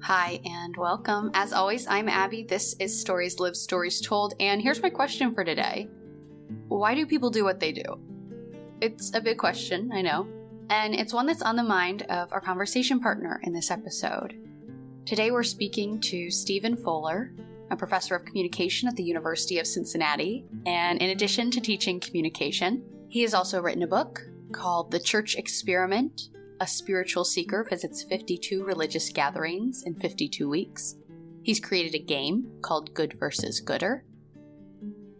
Hi and welcome. As always, I'm Abbie. This is Stories Lived, Stories Told, and here's my question for today. Why do people do what they do? It's a big question, I know, and it's one that's on the mind of our conversation partner in this episode. Today we're speaking to Steven Fuller, a professor of communication at the University of Cincinnati, and in addition to teaching communication, he has also written a book called The Church Experiment: A Spiritual Seeker Visits 52 Religious Gatherings in 52 Weeks. He's created a game called Good versus Gooder.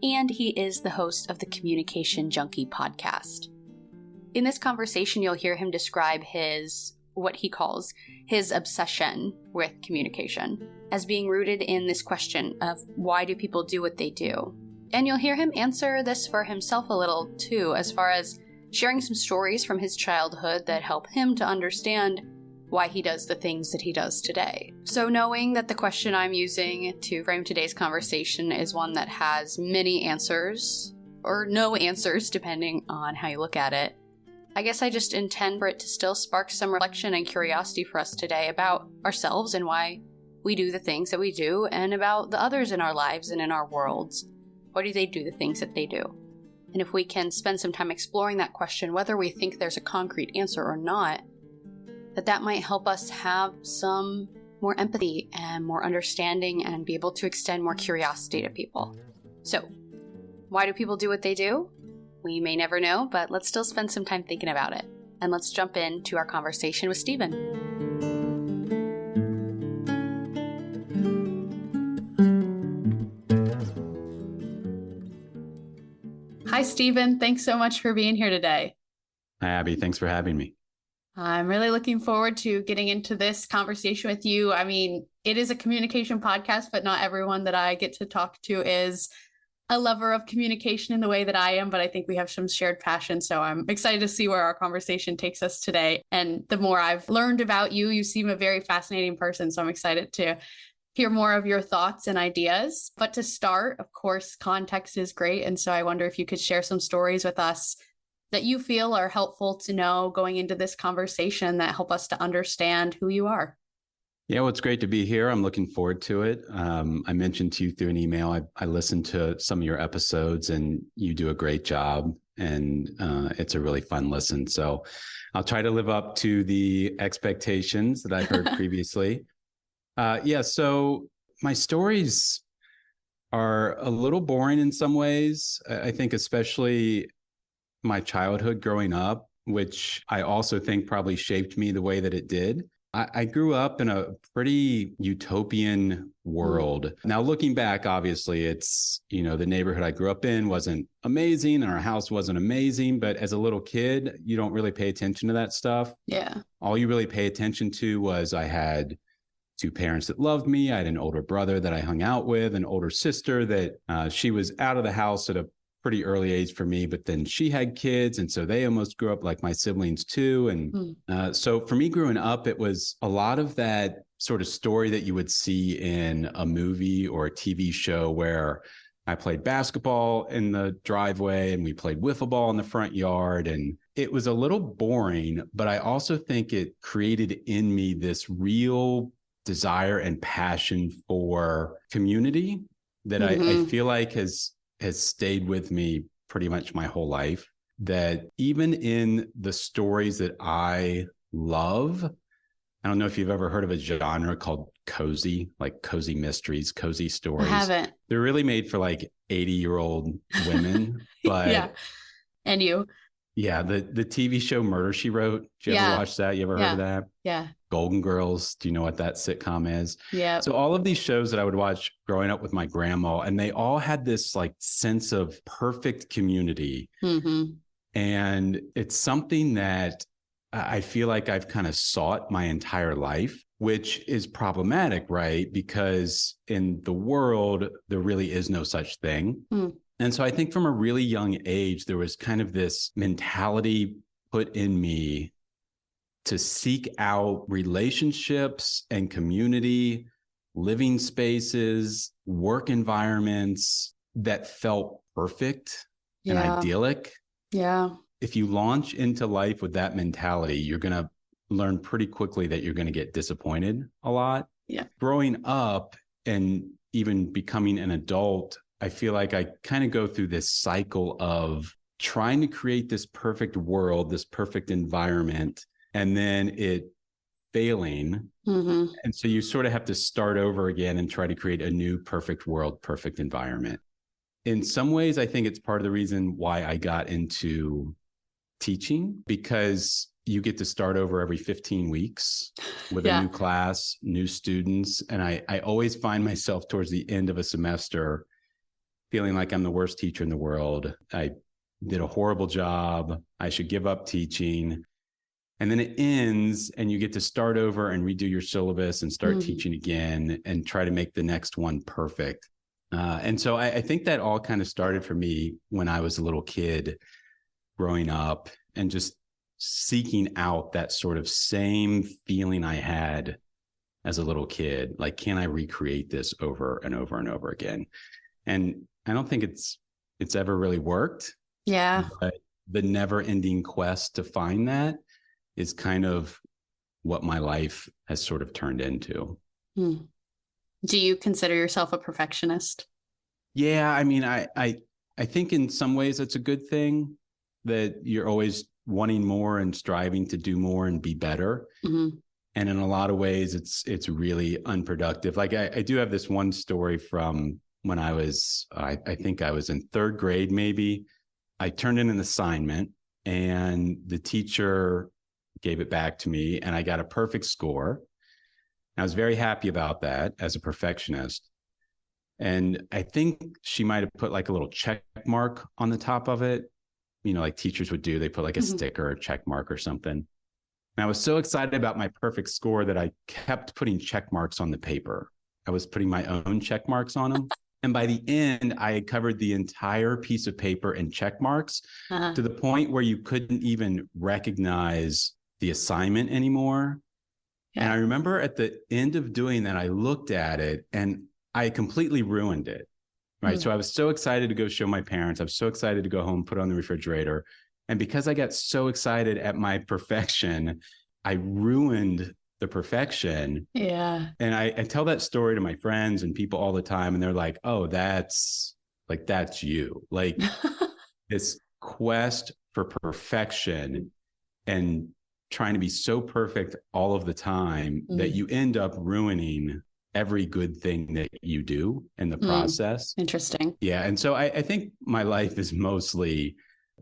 And he is the host of the Communication Junkie podcast. In this conversation, you'll hear him describe what he calls his obsession with communication as being rooted in this question of why do people do what they do? And you'll hear him answer this for himself a little too, as far as sharing some stories from his childhood that help him to understand why he does the things that he does today. So knowing that the question I'm using to frame today's conversation is one that has many answers, or no answers depending on how you look at it, I guess I just intend for it to still spark some reflection and curiosity for us today about ourselves and why we do the things that we do, and about the others in our lives and in our worlds. Why do they do the things that they do? And if we can spend some time exploring that question, whether we think there's a concrete answer or not, that might help us have some more empathy and more understanding and be able to extend more curiosity to people. So, why do people do what they do? We may never know, but let's still spend some time thinking about it. And let's jump into our conversation with Steven. Hi, Steven. Thanks so much for being here today. Hi, Abbie. Thanks for having me. I'm really looking forward to getting into this conversation with you. I mean, it is a communication podcast, but not everyone that I get to talk to is a lover of communication in the way that I am, but I think we have some shared passion. So I'm excited to see where our conversation takes us today. And the more I've learned about you, you seem a very fascinating person. So I'm excited to hear more of your thoughts and ideas. But to start, of course, context is great. And so I wonder if you could share some stories with us that you feel are helpful to know going into this conversation that help us to understand who you are. Yeah, well, it's great to be here. I'm looking forward to it. I mentioned to you through an email, I listened to some of your episodes and you do a great job, and it's a really fun listen. So I'll try to live up to the expectations that I've heard previously. So my stories are a little boring in some ways. I think especially my childhood growing up, which I also think probably shaped me the way that it did. I grew up in a pretty utopian world. Now, looking back, obviously, it's, the neighborhood I grew up in wasn't amazing and our house wasn't amazing. But as a little kid, you don't really pay attention to that stuff. Yeah. All you really pay attention to was I had two parents that loved me. I had an older brother that I hung out with, an older sister that she was out of the house at a pretty early age for me, but then she had kids. And so they almost grew up like my siblings too. And so for me growing up, it was a lot of that sort of story that you would see in a movie or a TV show where I played basketball in the driveway and we played wiffle ball in the front yard. And it was a little boring, but I also think it created in me this real desire and passion for community that I feel like has stayed with me pretty much my whole life. That even in the stories that I love, I don't know if you've ever heard of a genre called cozy, like cozy mysteries, cozy stories. I haven't. They're really made for like 80-year-old women. But yeah. And you? Yeah, the TV show Murder, She Wrote. Did you ever watch that? You ever heard of that? Yeah. Golden Girls. Do you know what that sitcom is? Yeah. So all of these shows that I would watch growing up with my grandma, and they all had this like sense of perfect community. And it's something that I feel like I've kind of sought my entire life, which is problematic, right? Because in the world, there really is no such thing. And so I think from a really young age, there was kind of this mentality put in me to seek out relationships and community, living spaces, work environments that felt perfect and idyllic. Yeah. If you launch into life with that mentality, you're going to learn pretty quickly that you're going to get disappointed a lot. Yeah. Growing up and even becoming an adult, I feel like I kind of go through this cycle of trying to create this perfect world, this perfect environment, and then it failing. Mm-hmm. And so you sort of have to start over again and try to create a new perfect world, perfect environment. In some ways, I think it's part of the reason why I got into teaching, because you get to start over every 15 weeks with a new class, new students. And I always find myself towards the end of a semester feeling like I'm the worst teacher in the world. I did a horrible job. I should give up teaching. And then it ends and you get to start over and redo your syllabus and start teaching again and try to make the next one perfect. And so I think that all kind of started for me when I was a little kid growing up and just seeking out that sort of same feeling I had as a little kid. Like, can I recreate this over and over and over again? And I don't think it's ever really worked. Yeah. But the never ending quest to find that is kind of what my life has sort of turned into. Do you consider yourself a perfectionist? Yeah. I mean, I think in some ways it's a good thing that you're always wanting more and striving to do more and be better. And in a lot of ways, it's really unproductive. Like I do have this one story from when I was, I think I was in third grade, maybe. I turned in an assignment and the teacher gave it back to me and I got a perfect score. I was very happy about that as a perfectionist. And I think she might have put like a little check mark on the top of it. You know, like teachers would do, they put like a sticker or check mark or something. And I was so excited about my perfect score that I kept putting check marks on the paper. I was putting my own check marks on them. And by the end, I had covered the entire piece of paper in check marks to the point where you couldn't even recognize the assignment anymore. Yeah. And I remember at the end of doing that, I looked at it and I completely ruined it. Right. So I was so excited to go show my parents. I was so excited to go home, put it on the refrigerator. And because I got so excited at my perfection, I ruined the perfection. Yeah. And I tell that story to my friends and people all the time. And they're like, oh, that's you. Like this quest for perfection and trying to be so perfect all of the time that you end up ruining every good thing that you do in the process. Interesting. Yeah. And so I think my life is mostly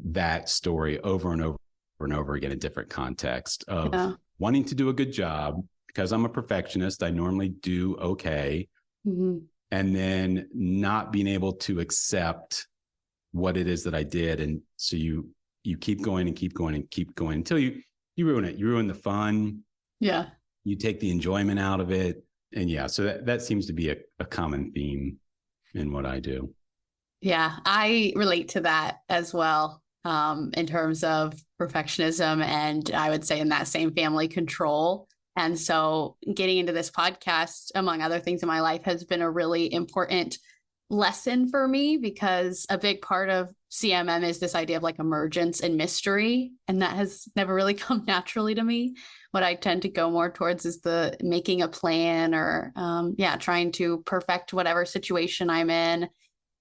that story over and over and over again in different context of wanting to do a good job because I'm a perfectionist. I normally do okay. And then not being able to accept what it is that I did. And so you keep going and keep going and keep going until you ruin it. You ruin the fun. Yeah. You take the enjoyment out of it. And yeah, so that seems to be a common theme in what I do. Yeah, I relate to that as well, in terms of perfectionism. And I would say in that same family, control. And so getting into this podcast, among other things in my life, has been a really important lesson for me because a big part of CMM is this idea of like emergence and mystery. And that has never really come naturally to me. What I tend to go more towards is the making a plan or, trying to perfect whatever situation I'm in.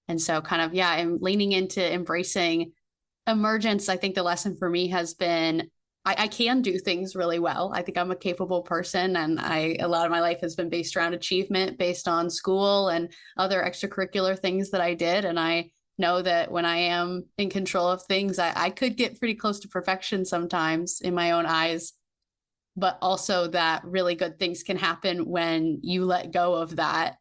And so I'm leaning into embracing emergence. I think the lesson for me has been, I can do things really well. I think I'm a capable person and a lot of my life has been based around achievement, based on school and other extracurricular things that I did. And I know that when I am in control of things, I could get pretty close to perfection sometimes in my own eyes. But also that really good things can happen when you let go of that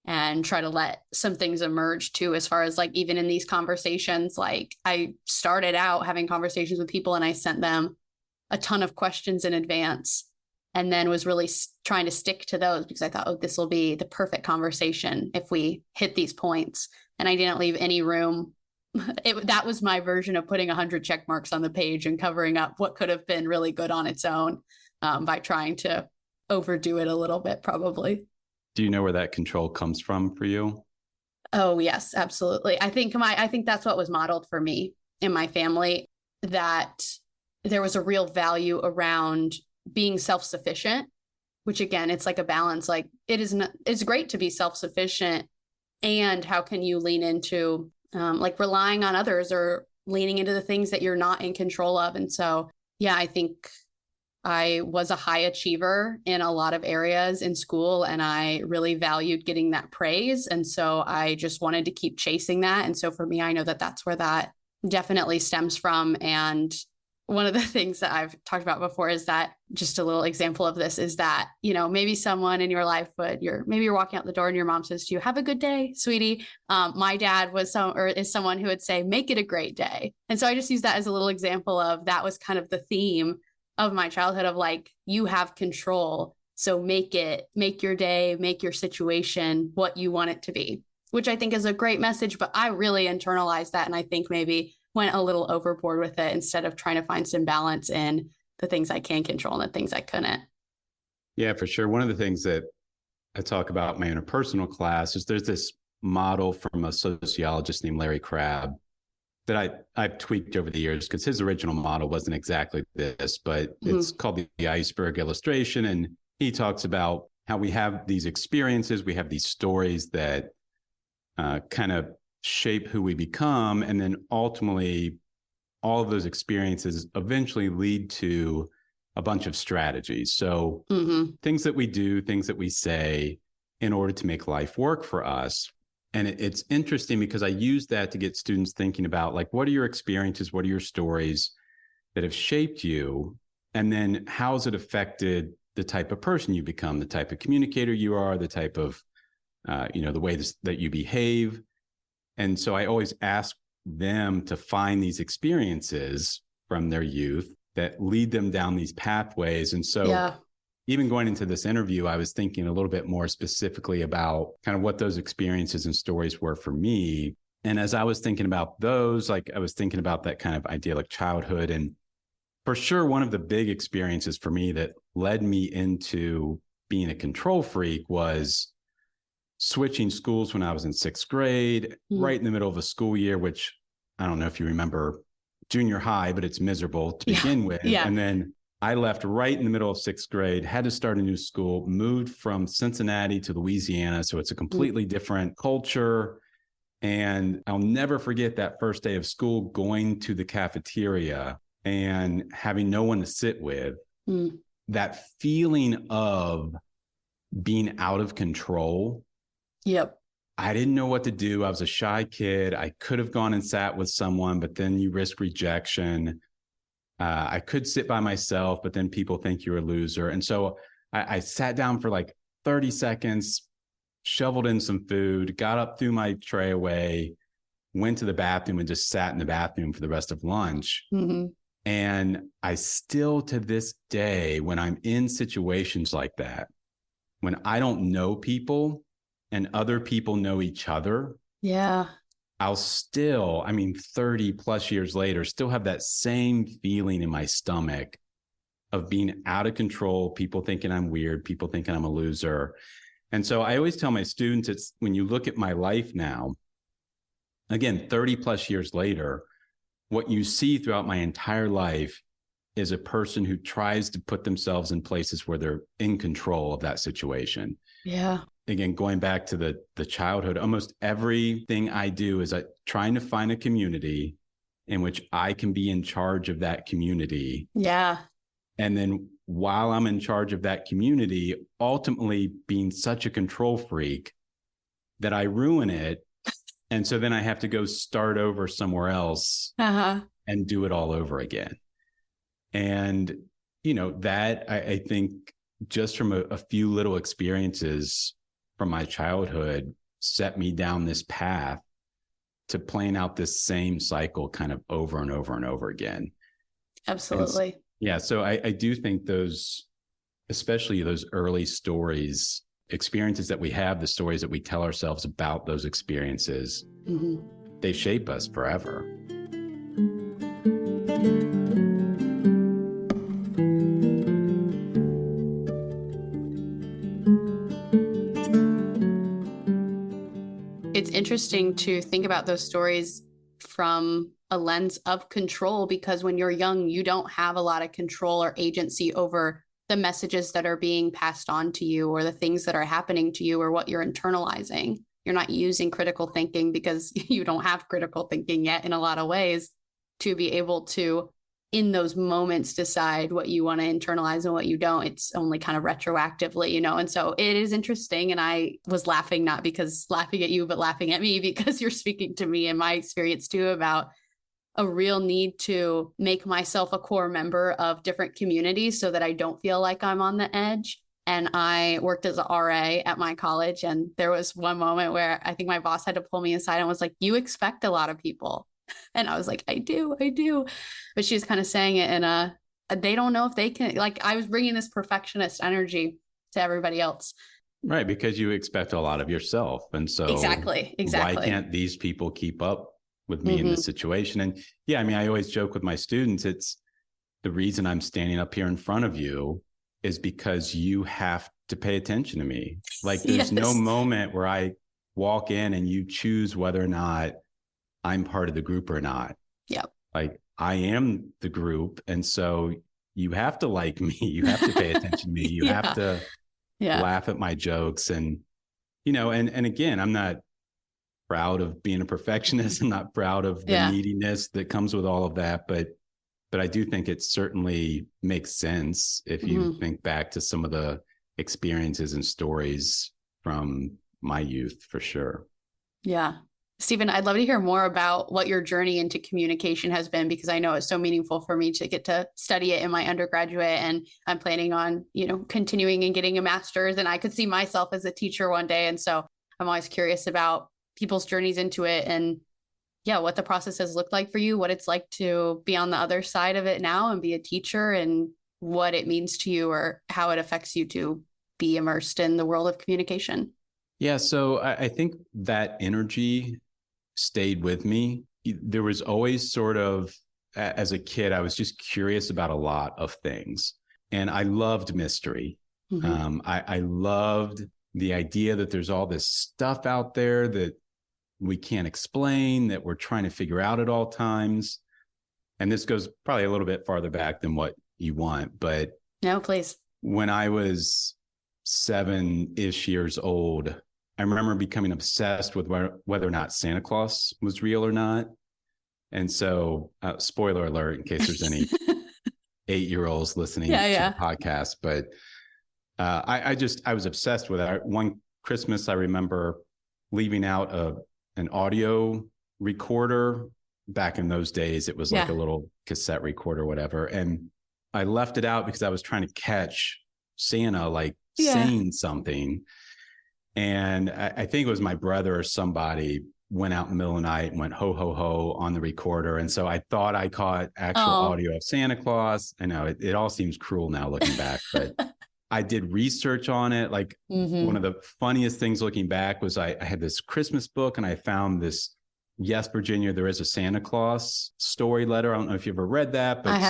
and try to let some things emerge too, as far as like even in these conversations. Like I started out having conversations with people and I sent them a ton of questions in advance and then was really trying to stick to those because I thought, this will be the perfect conversation if we hit these points. And I didn't leave any room. That was my version of putting 100 check marks on the page and covering up what could have been really good on its own. By trying to overdo it a little bit, probably. Do you know where that control comes from for you? Oh, yes, absolutely. I think that's what was modeled for me in my family, that there was a real value around being self-sufficient which again, it's like a balance. Like it's great to be self-sufficient. And how can you lean into like relying on others or leaning into the things that you're not in control of? And so, yeah, I think I was a high achiever in a lot of areas in school, and I really valued getting that praise. And so I just wanted to keep chasing that. And so for me, I know that that's where that definitely stems from. And one of the things that I've talked about before is that, just a little example of this is that, maybe someone in your life maybe you're walking out the door and your mom says to you, "Have a good day, sweetie." My dad is someone who would say, "Make it a great day." And so I just use that as a little example of that was kind of the theme of my childhood, of like, you have control. So make your day, make your situation what you want it to be, which I think is a great message. But I really internalized that. And I think maybe went a little overboard with it instead of trying to find some balance in the things I can control and the things I couldn't. Yeah, for sure. One of the things that I talk about in my interpersonal class is there's this model from a sociologist named Larry Crabb that I've tweaked over the years, because his original model wasn't exactly this, but it's called the iceberg illustration. And he talks about how we have these experiences, we have these stories that kind of shape who we become. And then ultimately, all of those experiences eventually lead to a bunch of strategies. So things that we do, things that we say in order to make life work for us. And it's interesting because I use that to get students thinking about, like, what are your experiences? What are your stories that have shaped you? And then how has it affected the type of person you become, the type of communicator you are, the type of, the way that you behave. And so I always ask them to find these experiences from their youth that lead them down these pathways. And so even going into this interview, I was thinking a little bit more specifically about kind of what those experiences and stories were for me. And as I was thinking about those, like, I was thinking about that kind of idyllic childhood. And for sure, one of the big experiences for me that led me into being a control freak was switching schools when I was in 6th grade, right in the middle of a school year, which I don't know if you remember junior high, but it's miserable to begin with. And then I left right in the middle of 6th grade, had to start a new school, moved from Cincinnati to Louisiana. So it's a completely different culture. And I'll never forget that first day of school, going to the cafeteria and having no one to sit with. That feeling of being out of control. I didn't know what to do. I was a shy kid. I could have gone and sat with someone, but then you risk rejection. I could sit by myself, but then people think you're a loser. And so I sat down for like 30 seconds, shoveled in some food, got up, threw my tray away, went to the bathroom and just sat in the bathroom for the rest of lunch. And I still, to this day, when I'm in situations like that, when I don't know people and other people know each other, I'll still, 30 plus years later, still have that same feeling in my stomach of being out of control, people thinking I'm weird, people thinking I'm a loser. And so I always tell my students, it's when you look at my life now, again, 30 plus years later, what you see throughout my entire life is a person who tries to put themselves in places where they're in control of that situation. Again, going back to the childhood, almost everything I do is trying to find a community in which I can be in charge of that community. And then while I'm in charge of that community, ultimately being such a control freak that I ruin it. And so then I have to go start over somewhere else and do it all over again. And, that I think just from a few little experiences from my childhood set me down this path to playing out this same cycle kind of over and over and over again. Absolutely. So I do think those, especially those early stories, experiences that we have, the stories that we tell ourselves about those experiences, they shape us forever. It's interesting to think about those stories from a lens of control, because when you're young, you don't have a lot of control or agency over the messages that are being passed on to you or the things that are happening to you or what you're internalizing. You're not using critical thinking because you don't have critical thinking yet in a lot of ways to be able to, in those moments, decide what you want to internalize and what you don't. It's only kind of retroactively, you know? And so it is interesting. And I was laughing, not because laughing at you, but laughing at me because you're speaking to me and my experience too about a real need to make myself a core member of different communities so that I don't feel like I'm on the edge. And I worked as an RA at my college. And there was one moment where I think my boss had to pull me aside and was like, you expect a lot of people. And I was like, I do. But she was kind of saying it in they don't know if they can, like, I was bringing this perfectionist energy to everybody else. Right. Because you expect a lot of yourself. And so exactly. Why can't these people keep up with me in this situation? And yeah, I mean, I always joke with my students, it's the reason I'm standing up here in front of you is because you have to pay attention to me. Like there's no moment where I walk in and you choose whether or not I'm part of the group or not. Yep. Like I am the group. And so you have to like me. You have to pay attention to me. You have to laugh at my jokes. And, you know, and again, I'm not proud of being a perfectionist. I'm not proud of the neediness that comes with all of that. But I do think it certainly makes sense if you think back to some of the experiences and stories from my youth, for sure. Yeah. Steven, I'd love to hear more about what your journey into communication has been, because I know it's so meaningful for me to get to study it in my undergraduate. And I'm planning on, you know, continuing and getting a master's, and I could see myself as a teacher one day. And so I'm always curious about people's journeys into it and what the process has looked like for you, what it's like to be on the other side of it now and be a teacher, and what it means to you or how it affects you to be immersed in the world of communication. Yeah. So I think that energy stayed with me. There was always sort of, as a kid, I was just curious about a lot of things, and I loved mystery. I loved the idea that there's all this stuff out there that we can't explain, that we're trying to figure out at all times. And this goes probably a little bit farther back than what you want, but no, please. When I was 7-ish years old, I remember becoming obsessed with whether or not Santa Claus was real or not. And so, spoiler alert, in case there's any 8-year-olds listening to the podcast, but I was obsessed with it. One Christmas, I remember leaving out an audio recorder. Back in those days, it was like a little cassette recorder, whatever. And I left it out because I was trying to catch Santa, like saying something. And I think it was my brother or somebody went out in the middle of the night and went ho, ho, ho on the recorder. And so I thought I caught actual audio of Santa Claus. I know it all seems cruel now looking back, but I did research on it. Like one of the funniest things looking back was I had this Christmas book and I found this, Yes, Virginia, There Is a Santa Claus story letter. I don't know if you ever read that, but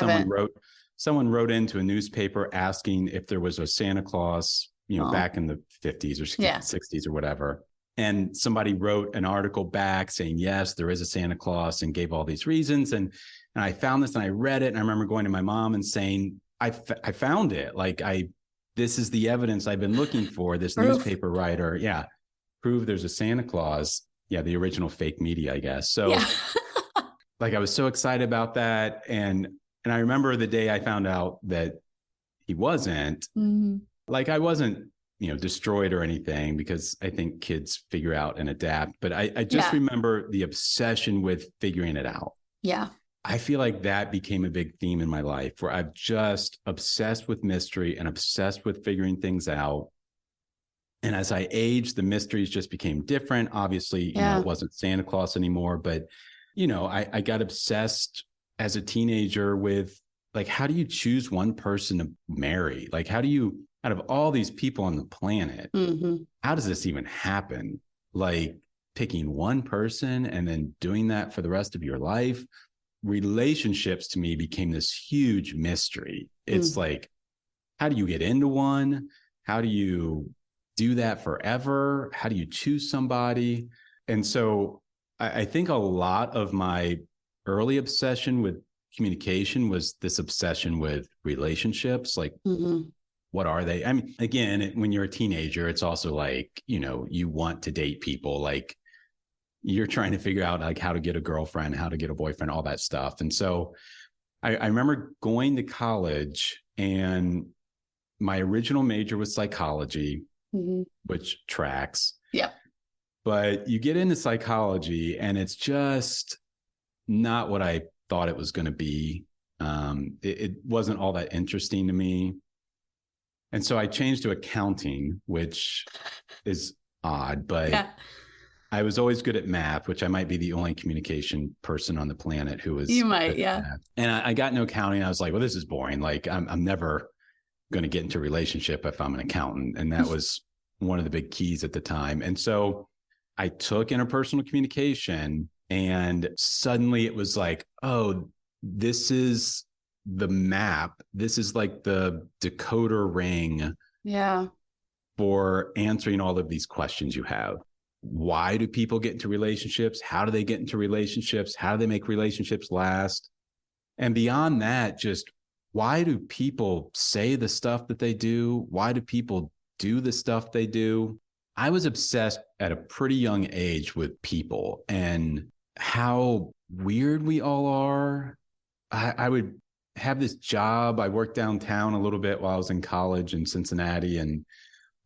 someone wrote into a newspaper asking if there was a Santa Claus, you know, back in the 50s or 60s or whatever. And somebody wrote an article back saying, yes, there is a Santa Claus, and gave all these reasons. And I found this and I read it. And I remember going to my mom and saying, I found it. Like this is the evidence I've been looking for. This newspaper writer. Yeah. Prove there's a Santa Claus. Yeah. The original fake media, I guess. So like, I was so excited about that. And I remember the day I found out that he wasn't, like, I wasn't, you know, destroyed or anything, because I think kids figure out and adapt. But I just remember the obsession with figuring it out. Yeah. I feel like that became a big theme in my life, where I've just obsessed with mystery and obsessed with figuring things out. And as I aged, the mysteries just became different. Obviously, you know, it wasn't Santa Claus anymore, but, you know, I got obsessed as a teenager with, like, how do you choose one person to marry? Like, how do you, out of all these people on the planet, how does this even happen? Like, picking one person and then doing that for the rest of your life. Relationships to me became this huge mystery. It's like, how do you get into one? How do you do that forever? How do you choose somebody? And so I think a lot of my early obsession with communication was this obsession with relationships. Like, what are they? I mean, again, when you're a teenager, it's also like, you want to date people. Like you're trying to figure out like how to get a girlfriend, how to get a boyfriend, all that stuff. And so I remember going to college, and my original major was psychology, which tracks. Yeah. But you get into psychology and it's just not what I thought it was going to be. It wasn't all that interesting to me. And so I changed to accounting, which is odd, but I was always good at math, which I might be the only communication person on the planet who was. You might, yeah. Math. And I got into accounting. I was like, well, this is boring. Like I'm never going to get into a relationship if I'm an accountant. And that was one of the big keys at the time. And so I took interpersonal communication, and suddenly it was like, oh, this is the map. This is like the decoder ring for answering all of these questions you have. Why do people get into relationships? How do they get into relationships? How do they make relationships last? And beyond that, just why do people say the stuff that they do? Why do people do the stuff they do? I was obsessed at a pretty young age with people and how weird we all are. I would have this job. I worked downtown a little bit while I was in college in Cincinnati, and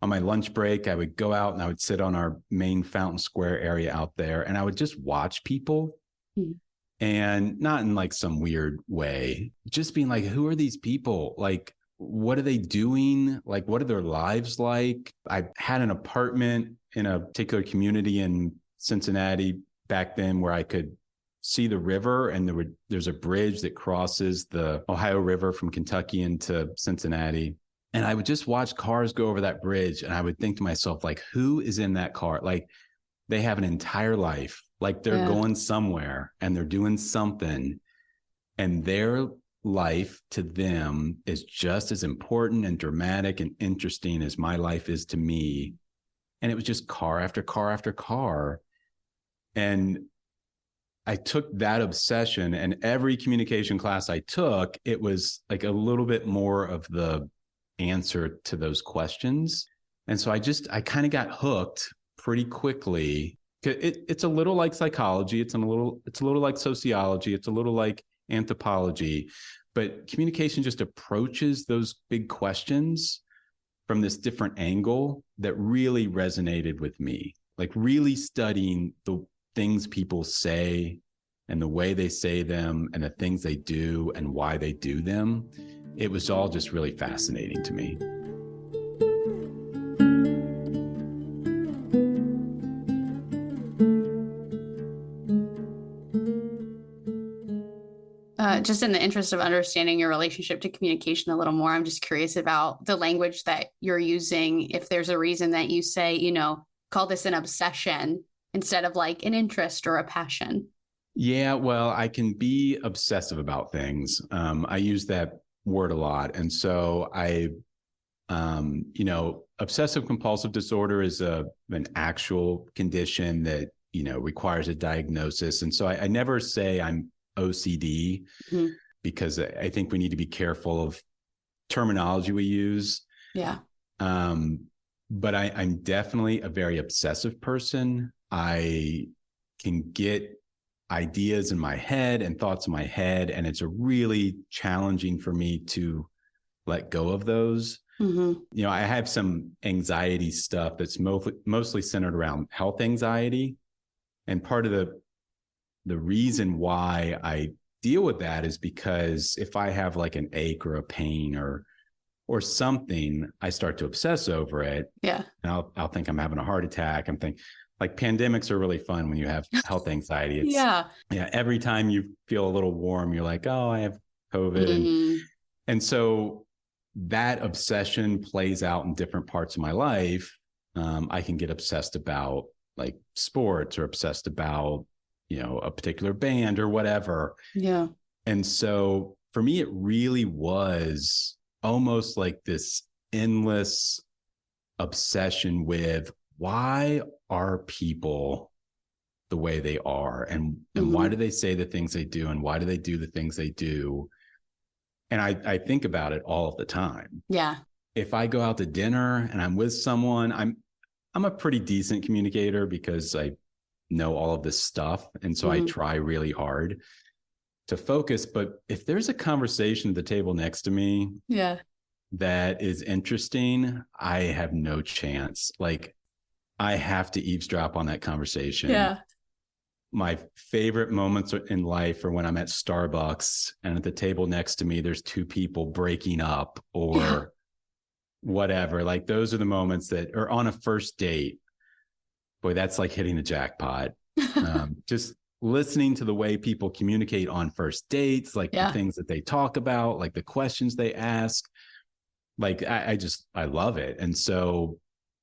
on my lunch break, I would go out and I would sit on our main Fountain Square area out there, and I would just watch people, and not in like some weird way, just being like, who are these people? Like, what are they doing? Like, what are their lives like? I had an apartment in a particular community in Cincinnati back then where I could see the river, and there's a bridge that crosses the Ohio River from Kentucky into Cincinnati. And I would just watch cars go over that bridge, and I would think to myself, like, who is in that car? Like, they have an entire life. Like, they're going somewhere and they're doing something, and their life to them is just as important and dramatic and interesting as my life is to me. And it was just car after car after car. And I took that obsession, and every communication class I took, it was like a little bit more of the answer to those questions. And so I kind of got hooked pretty quickly. It's a little like psychology. It's a little like sociology. It's a little like anthropology, but communication just approaches those big questions from this different angle that really resonated with me. Like really studying the things people say and the way they say them and the things they do and why they do them. It was all just really fascinating to me. Just in the interest of understanding your relationship to communication a little more, I'm just curious about the language that you're using. If there's a reason that you say, call this an obsession instead of like an interest or a passion. Yeah, well, I can be obsessive about things. I use that word a lot. And so obsessive compulsive disorder is an actual condition that, requires a diagnosis. And so I never say I'm OCD because I think we need to be careful of terminology we use. Yeah. But I'm definitely a very obsessive person. I can get ideas in my head and thoughts in my head, and it's really challenging for me to let go of those. I have some anxiety stuff that's mostly centered around health anxiety. And part of the reason why I deal with that is because if I have like an ache or a pain or something, I start to obsess over it. Yeah. And I'll think I'm having a heart attack. I'm thinking like pandemics are really fun when you have health anxiety. It's, yeah. Every time you feel a little warm, you're like, oh, I have COVID. And so that obsession plays out in different parts of my life. I can get obsessed about like sports or obsessed about, a particular band or whatever. Yeah. And so for me, it really was almost like this endless obsession with why are people the way they are, and why do they say the things they do, and why do they do the things they do? And I think about it all of the time. Yeah. if I go out to dinner and I'm with someone, I'm a pretty decent communicator because I know all of this stuff. And so I try really hard to focus. But if there's a conversation at the table next to me that is interesting, I have no chance. Like, I have to eavesdrop on that conversation. Yeah. My favorite moments in life are when I'm at Starbucks and at the table next to me, there's two people breaking up or whatever. Like, those are the moments that are on a first date. Boy, that's like hitting the jackpot. Just listening to the way people communicate on first dates, like the things that they talk about, like the questions they ask. Like, I love it. And so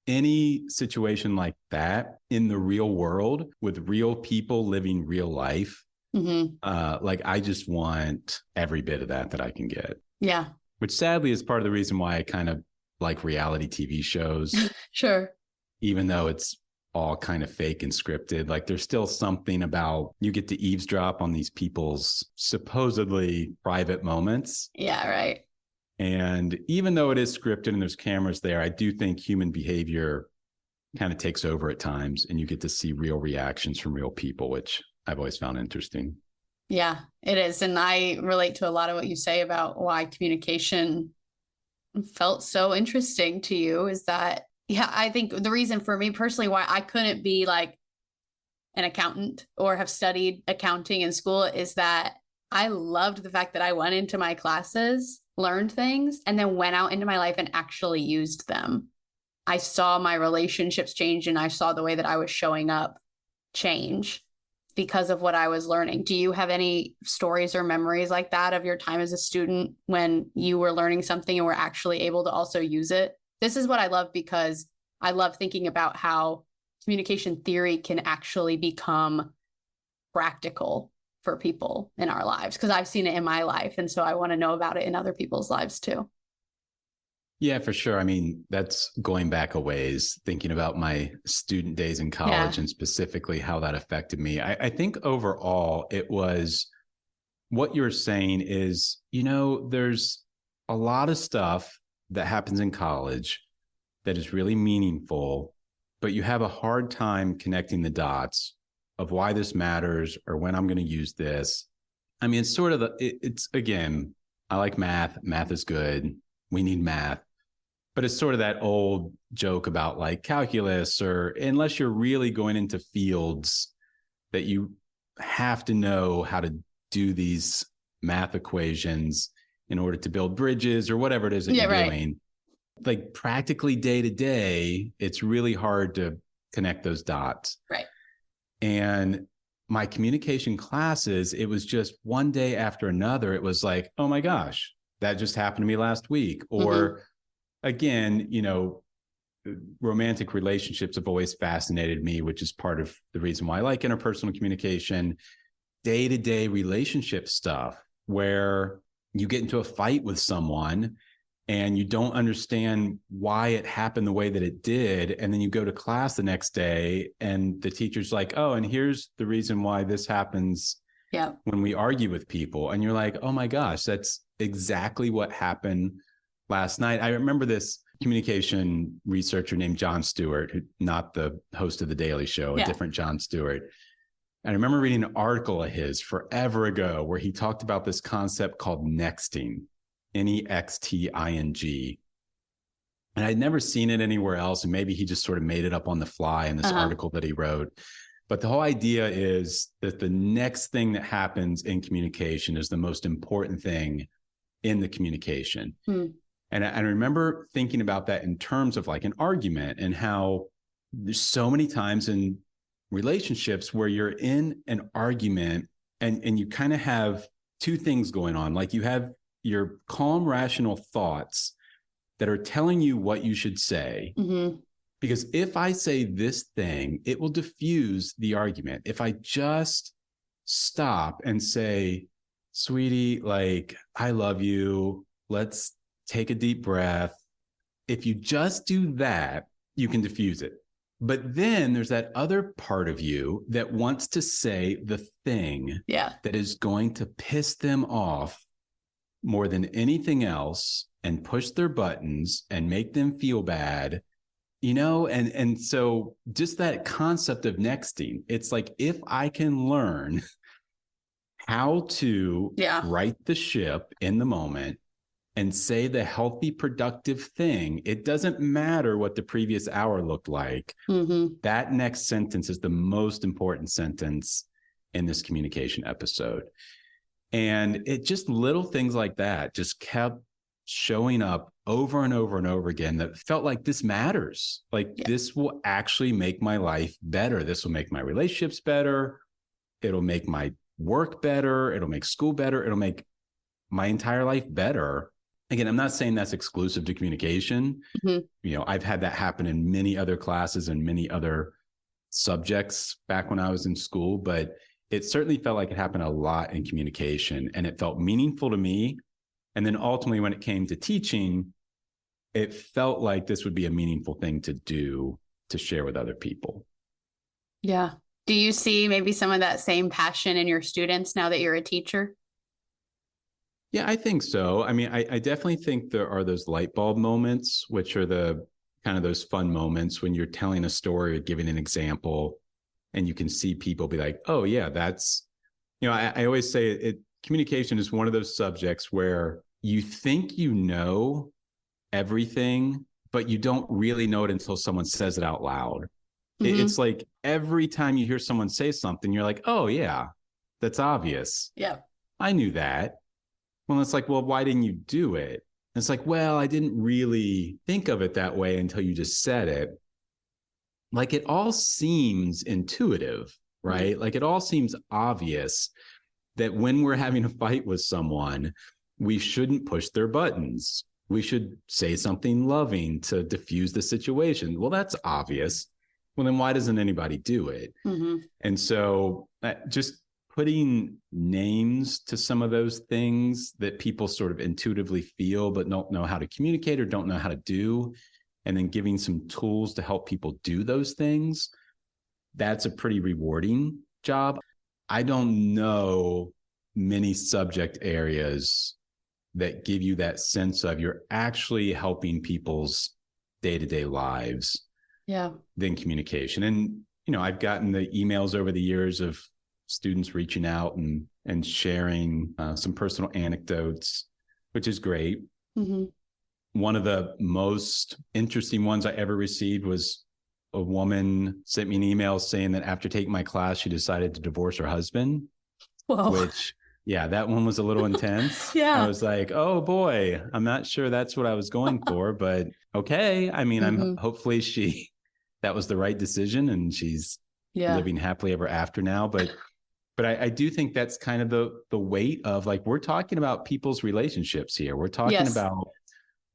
any situation like that in the real world with real people living real life, like, I just want every bit of that I can get. Yeah. Which sadly is part of the reason why I kind of like reality TV shows. Sure. Even though it's all kind of fake and scripted, like, there's still something about you get to eavesdrop on these people's supposedly private moments. Yeah, right. And even though it is scripted and there's cameras there, I do think human behavior kind of takes over at times, and you get to see real reactions from real people, which I've always found interesting. Yeah, it is. And I relate to a lot of what you say about why communication felt so interesting to you is that, I think the reason for me personally why I couldn't be like an accountant or have studied accounting in school is that I loved the fact that I went into my classes, learned things, and then went out into my life and actually used them. I saw my relationships change, and I saw the way that I was showing up change because of what I was learning. Do you have any stories or memories like that of your time as a student when you were learning something and were actually able to also use it? This is what I love, because I love thinking about how communication theory can actually become practical for people in our lives, because I've seen it in my life. And so I want to know about it in other people's lives too. Yeah, for sure. I mean, that's going back a ways, thinking about my student days in college and specifically how that affected me. I think overall it was what you're saying is, there's a lot of stuff that happens in college that is really meaningful, but you have a hard time connecting the dots of why this matters or when I'm going to use this. I mean, it's sort of it's again, I like math. Math is good. We need math. But it's sort of that old joke about like calculus, or unless you're really going into fields that you have to know how to do these math equations in order to build bridges or whatever it is that you're doing. Like, practically day to day, it's really hard to connect those dots. Right. And my communication classes, it was just one day after another. It was like, oh my gosh, that just happened to me last week. Or again, romantic relationships have always fascinated me, which is part of the reason why I like interpersonal communication. Day-to-day relationship stuff where you get into a fight with someone and you don't understand why it happened the way that it did. And then you go to class the next day and the teacher's like, oh, and here's the reason why this happens when we argue with people. And you're like, oh my gosh, that's exactly what happened last night. I remember this communication researcher named Jon Stewart, who, not the host of The Daily Show, a different Jon Stewart. And I remember reading an article of his forever ago where he talked about this concept called nexting, Nexting. And I'd never seen it anywhere else. And maybe he just sort of made it up on the fly in this article that he wrote. But the whole idea is that the next thing that happens in communication is the most important thing in the communication. And I remember thinking about that in terms of like an argument, and how there's so many times in relationships where you're in an argument and you kind of have two things going on. Like, you have your calm, rational thoughts that are telling you what you should say. Because if I say this thing, it will diffuse the argument. If I just stop and say, sweetie, like, I love you, let's take a deep breath. If you just do that, you can diffuse it. But then there's that other part of you that wants to say the thing that is going to piss them off more than anything else. and push their buttons and make them feel bad, and so just that concept of nexting, it's like, if I can learn how to right the ship in the moment and say the healthy, productive thing, it doesn't matter what the previous hour looked like. Mm-hmm. That next sentence is the most important sentence in this communication episode. And it just, little things like that just kept showing up over and over and over again, that felt like this matters. Like, this will actually make my life better. This will make my relationships better. It'll make my work better. It'll make school better. It'll make my entire life better. Again, I'm not saying that's exclusive to communication. Mm-hmm. I've had that happen in many other classes and many other subjects back when I was in school, but it certainly felt like it happened a lot in communication, and it felt meaningful to me. And then ultimately, when it came to teaching, it felt like this would be a meaningful thing to do, to share with other people. Yeah. Do you see maybe some of that same passion in your students now that you're a teacher? Yeah, I think so. I mean, I definitely think there are those light bulb moments, which are the kind of those fun moments when you're telling a story or giving an example, and you can see people be like, oh yeah, that's, I always say communication is one of those subjects where you think you know everything, but you don't really know it until someone says it out loud. Mm-hmm. It's like every time you hear someone say something, you're like, oh yeah, that's obvious. Yeah, I knew that. Well, it's like, well, why didn't you do it? And it's like, well, I didn't really think of it that way until you just said it. Like, it all seems intuitive, right? Mm-hmm. Like, it all seems obvious that when we're having a fight with someone, we shouldn't push their buttons. We should say something loving to diffuse the situation. Well, that's obvious. Well, then why doesn't anybody do it? Mm-hmm. And so just putting names to some of those things that people sort of intuitively feel but don't know how to communicate or don't know how to do, and then giving some tools to help people do those things, that's a pretty rewarding job. I don't know many subject areas that give you that sense of you're actually helping people's day-to-day lives than communication. And, I've gotten the emails over the years of students reaching out and sharing some personal anecdotes, which is great. Mm-hmm. One of the most interesting ones I ever received was a woman sent me an email saying that after taking my class, she decided to divorce her husband. Whoa. Which, that one was a little intense. Yeah. I was like, oh boy, I'm not sure that's what I was going for, but okay. I mean, mm-hmm. I'm hopefully that was the right decision, and she's living happily ever after now. But I do think that's kind of the weight of, like, we're talking about people's relationships here. We're talking about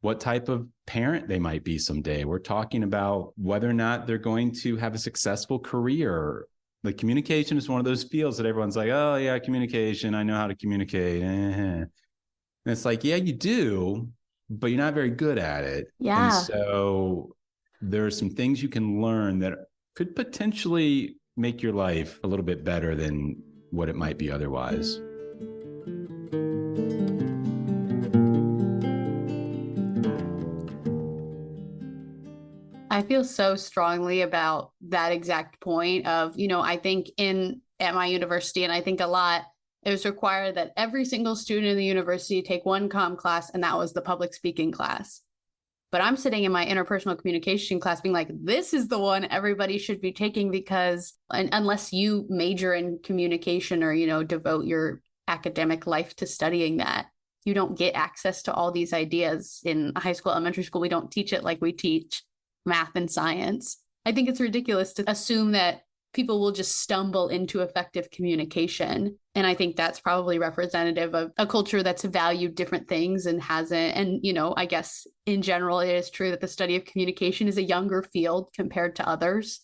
what type of parent they might be someday. We're talking about whether or not they're going to have a successful career. Like, communication is one of those fields that everyone's like, oh yeah, communication, I know how to communicate. And it's like, yeah, you do, but you're not very good at it. Yeah. And so there are some things you can learn that could potentially make your life a little bit better than what it might be otherwise. I feel so strongly about that exact point of, I think at my university, and I think a lot, it was required that every single student in the university take one comm class, and that was the public speaking class. But I'm sitting in my interpersonal communication class being like, this is the one everybody should be taking, because unless you major in communication or, devote your academic life to studying that, you don't get access to all these ideas in high school, elementary school. We don't teach it like we teach math and science. I think it's ridiculous to assume that people will just stumble into effective communication. And I think that's probably representative of a culture that's valued different things and hasn't. And, I guess in general, it is true that the study of communication is a younger field compared to others.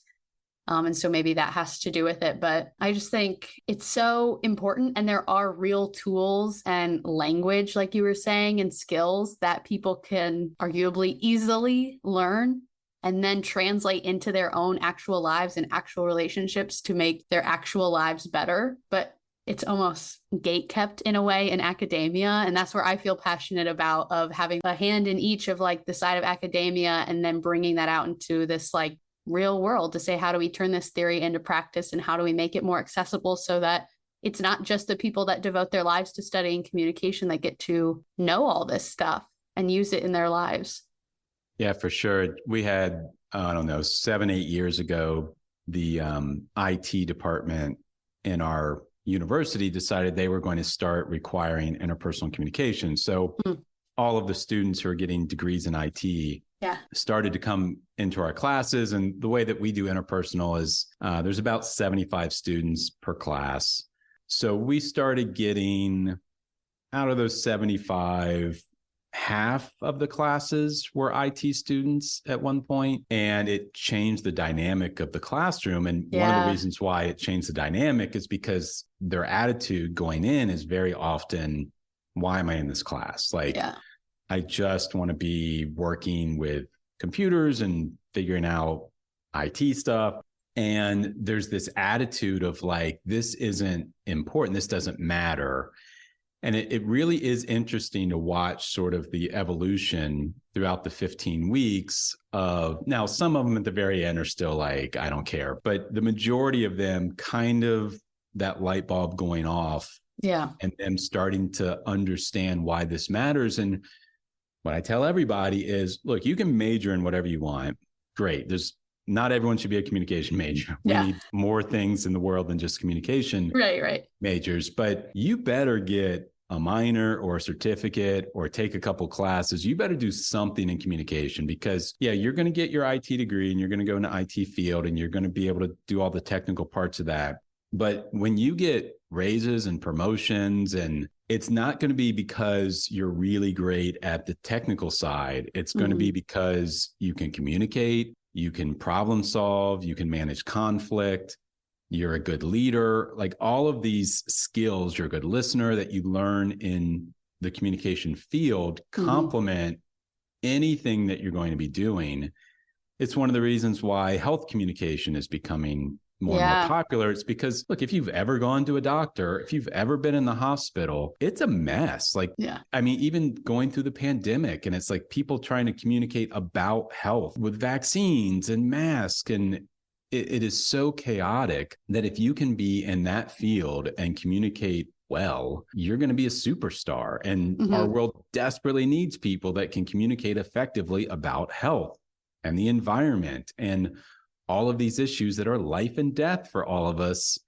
And so maybe that has to do with it. But I just think it's so important. And there are real tools and language, like you were saying, and skills that people can arguably easily learn and then translate into their own actual lives and actual relationships to make their actual lives better. But it's almost gate kept in a way in academia. And that's where I feel passionate about, of having a hand in each of like the side of academia and then bringing that out into this like real world to say, how do we turn this theory into practice and how do we make it more accessible so that it's not just the people that devote their lives to studying communication that get to know all this stuff and use it in their lives. Yeah, for sure. We had, I don't know, 7, 8 years ago, the IT department in our university decided they were going to start requiring interpersonal communication. So all of the students who are getting degrees in IT started to come into our classes. And the way that we do interpersonal is there's about 75 students per class. So we started getting, out of those 75, half of the classes were IT students at one point, and it changed the dynamic of the classroom. And one of the reasons why it changed the dynamic is because their attitude going in is very often, why am I in this class? Like, I just want to be working with computers and figuring out IT stuff. And there's this attitude of like, this isn't important, this doesn't matter. And it really is interesting to watch sort of the evolution throughout the 15 weeks of, now some of them at the very end are still like, I don't care, but the majority of them kind of that light bulb going off and them starting to understand why this matters. And what I tell everybody is, look, you can major in whatever you want. Great. Not everyone should be a communication major. We need more things in the world than just communication majors, but you better get a minor or a certificate or take a couple classes. You better do something in communication because you're going to get your IT degree and you're going to go into IT field and you're going to be able to do all the technical parts of that. But when you get raises and promotions, and it's not going to be because you're really great at the technical side. It's going to be because you can communicate, you can problem solve, you can manage conflict, you're a good leader. Like all of these skills, you're a good listener that you learn in the communication field, complement anything that you're going to be doing. It's one of the reasons why health communication is becoming more and more popular. It's because, look, if you've ever gone to a doctor, if you've ever been in the hospital, it's a mess. Like, I mean, even going through the pandemic, and it's like people trying to communicate about health with vaccines and masks. And it is so chaotic that if you can be in that field and communicate well, you're going to be a superstar. And our world desperately needs people that can communicate effectively about health and the environment and all of these issues that are life and death for all of us.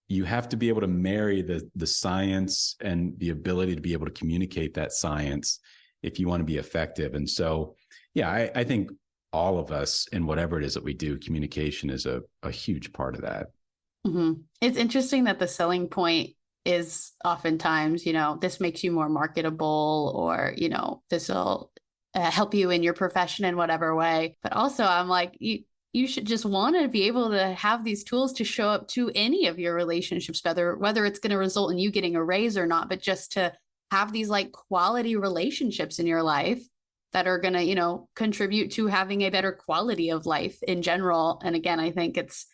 You have to be able to marry the science and the ability to be able to communicate that science if you want to be effective. And so, I think all of us, in whatever it is that we do, communication is a huge part of that. It's interesting that the selling point is oftentimes, this makes you more marketable, or, this will help you in your profession in whatever way. But also I'm like, you should just want to be able to have these tools to show up to any of your relationships, whether it's going to result in you getting a raise or not, but just to have these like quality relationships in your life that are going to, contribute to having a better quality of life in general. And again, I think it's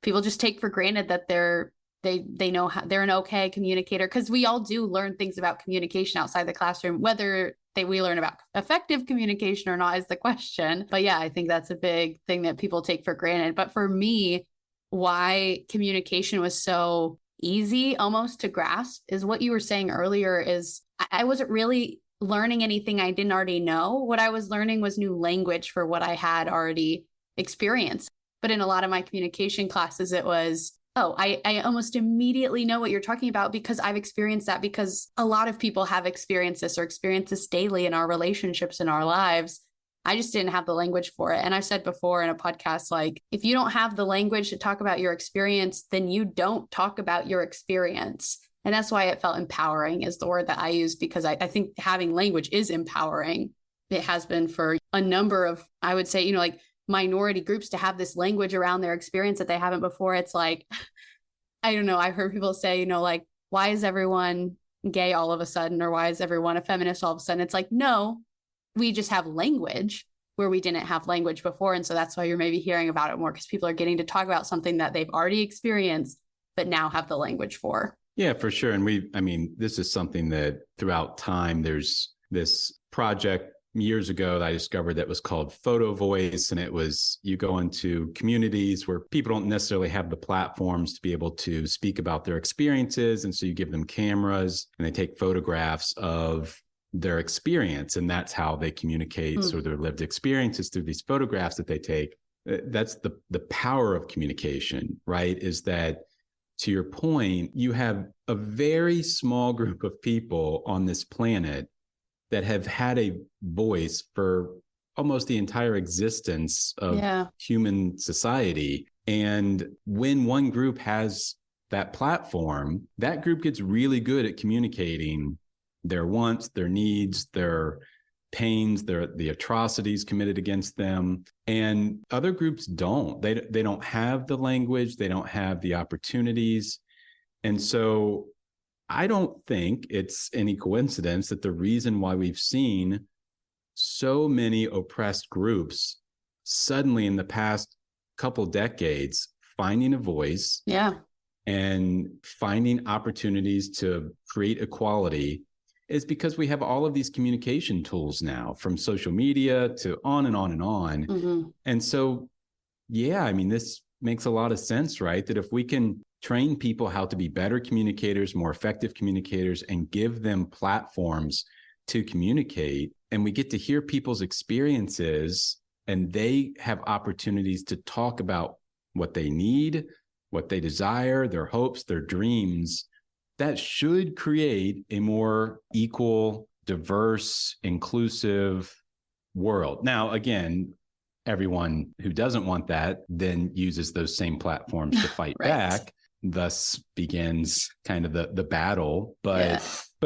people just take for granted that they know how, they're an okay communicator, because we all do learn things about communication outside the classroom. Whether we learn about effective communication or not is the question. But I think that's a big thing that people take for granted. But for me, why communication was so easy almost to grasp is what you were saying earlier, is I wasn't really learning anything I didn't already know. What I was learning was new language for what I had already experienced. But in a lot of my communication classes, it was, I almost immediately know what you're talking about because I've experienced that, because a lot of people have experienced this or experience this daily in our relationships, in our lives. I just didn't have the language for it. And I've said before in a podcast, like, if you don't have the language to talk about your experience, then you don't talk about your experience. And that's why it felt empowering is the word that I use, because I think having language is empowering. It has been for a number of, I would say, like minority groups to have this language around their experience that they haven't before. It's like, I don't know. I've heard people say, like, why is everyone gay all of a sudden? Or why is everyone a feminist all of a sudden? It's like, no, we just have language where we didn't have language before. And so that's why you're maybe hearing about it more, because people are getting to talk about something that they've already experienced, but now have the language for. Yeah, for sure. And this is something that throughout time, there's this project years ago that I discovered that was called Photo Voice. And it was, you go into communities where people don't necessarily have the platforms to be able to speak about their experiences. And so you give them cameras and they take photographs of their experience. And that's how they communicate sort of their lived experiences through these photographs that they take. That's the power of communication, right? Is that, to your point, you have a very small group of people on this planet that have had a voice for almost the entire existence of human society. And when one group has that platform, that group gets really good at communicating their wants, their needs, their pains, the atrocities committed against them. And other groups don't. They don't have the language, they don't have the opportunities. And so I don't think it's any coincidence that the reason why we've seen so many oppressed groups suddenly in the past couple decades finding a voice and finding opportunities to create equality is because we have all of these communication tools now, from social media to on and on and on. Mm-hmm. And so, this makes a lot of sense, right? That if we can train people how to be better communicators, more effective communicators, and give them platforms to communicate, and we get to hear people's experiences, and they have opportunities to talk about what they need, what they desire, their hopes, their dreams, that should create a more equal, diverse, inclusive world. Now, again, everyone who doesn't want that then uses those same platforms to fight back. Thus begins kind of the battle. But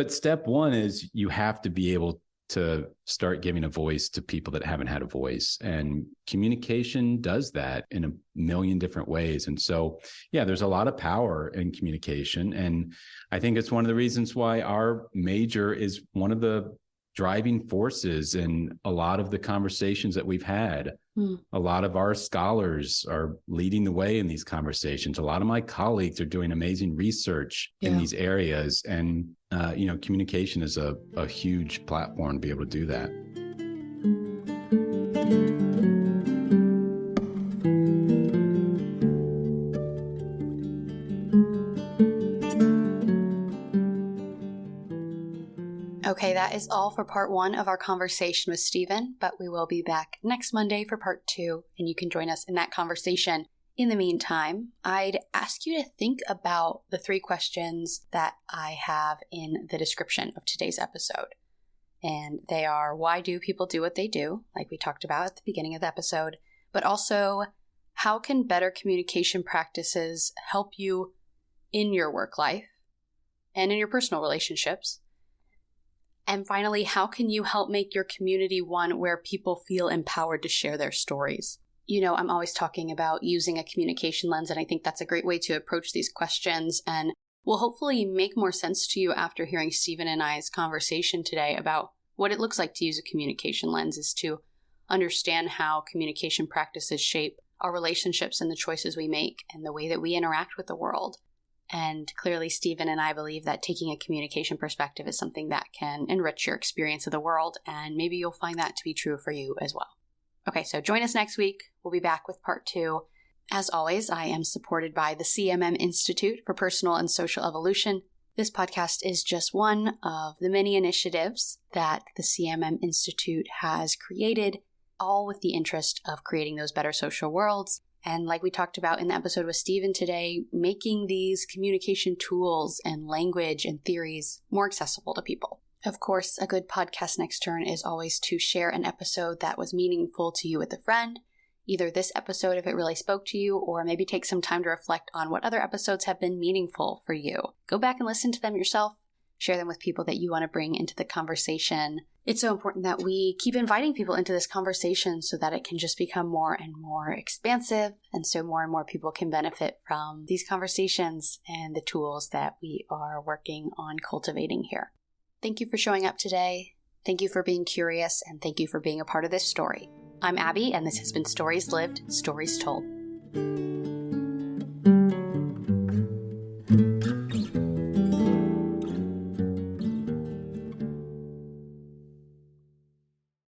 step one is you have to be able to start giving a voice to people that haven't had a voice. And communication does that in a million different ways. And so, there's a lot of power in communication. And I think it's one of the reasons why our major is one of the driving forces in a lot of the conversations that we've had. A lot of our scholars are leading the way in these conversations. A lot of my colleagues are doing amazing research in these areas. And, communication is a huge platform to be able to do that. Okay, that is all for part 1 of our conversation with Steven, but we will be back next Monday for part 2, and you can join us in that conversation. In the meantime, I'd ask you to think about the 3 questions that I have in the description of today's episode. And they are, why do people do what they do, like we talked about at the beginning of the episode, but also, how can better communication practices help you in your work life and in your personal relationships? And finally, how can you help make your community one where people feel empowered to share their stories? I'm always talking about using a communication lens, and I think that's a great way to approach these questions, and will hopefully make more sense to you after hearing Steven and I's conversation today about what it looks like to use a communication lens, is to understand how communication practices shape our relationships and the choices we make and the way that we interact with the world. And clearly, Steven and I believe that taking a communication perspective is something that can enrich your experience of the world, and maybe you'll find that to be true for you as well. Okay, so join us next week. We'll be back with part 2. As always, I am supported by the CMM Institute for Personal and Social Evolution. This podcast is just one of the many initiatives that the CMM Institute has created, all with the interest of creating those better social worlds. And like we talked about in the episode with Steven today, making these communication tools and language and theories more accessible to people. Of course, a good podcast next turn is always to share an episode that was meaningful to you with a friend. Either this episode, if it really spoke to you, or maybe take some time to reflect on what other episodes have been meaningful for you. Go back and listen to them yourself. Share them with people that you want to bring into the conversation. It's so important that we keep inviting people into this conversation so that it can just become more and more expansive, and so more and more people can benefit from these conversations and the tools that we are working on cultivating here. Thank you for showing up today. Thank you for being curious, and thank you for being a part of this story. I'm Abbie, and this has been Stories Lived, Stories Told.